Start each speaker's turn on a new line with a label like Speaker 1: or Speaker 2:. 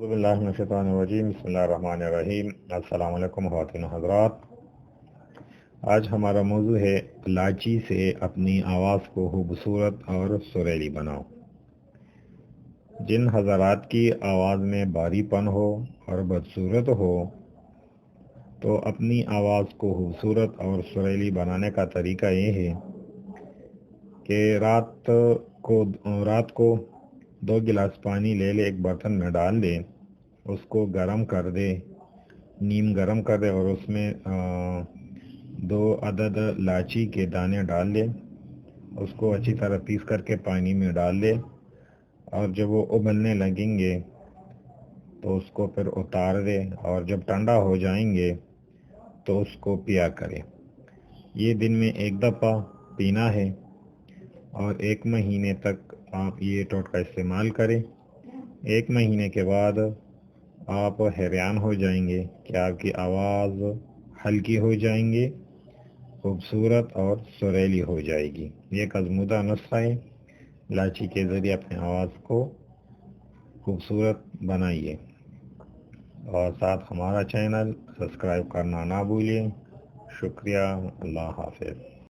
Speaker 1: باللہ من الشیطان الرجیم، بسم اللہ الرحمن الرحیم۔ السلام علیکم خواتین و حضرات۔ آج ہمارا موضوع ہے لاچی سے اپنی آواز کو خوبصورت اور سریلی بناؤ۔ جن حضرات کی آواز میں باری پن ہو اور بدصورت ہو تو اپنی آواز کو خوبصورت اور سریلی بنانے کا طریقہ یہ ہے کہ رات کو 2 گلاس پانی لے لے، ایک برتن میں ڈال دے، اس کو گرم کر دے، نیم گرم کر دے اور اس میں 2 عدد لاچی کے دانے ڈال دے، اس کو اچھی طرح پیس کر کے پانی میں ڈال دے، اور جب وہ ابلنے لگیں گے تو اس کو پھر اتار دے، اور جب ٹھنڈا ہو جائیں گے تو اس کو پیا کرے۔ یہ دن میں 1 دفعہ پینا ہے اور 1 مہینے تک آپ یہ ٹوٹکا استعمال کریں۔ 1 مہینے کے بعد آپ حیران ہو جائیں گے کہ آپ کی آواز ہلکی ہو جائیں گے، خوبصورت اور سریلی ہو جائے گی۔ یہ ایک آزمودہ نسخہ ہے، لاچی کے ذریعے اپنے آواز کو خوبصورت بنائیے، اور ساتھ ہمارا چینل سبسکرائب کرنا نہ بھولیں۔ شکریہ، اللہ حافظ۔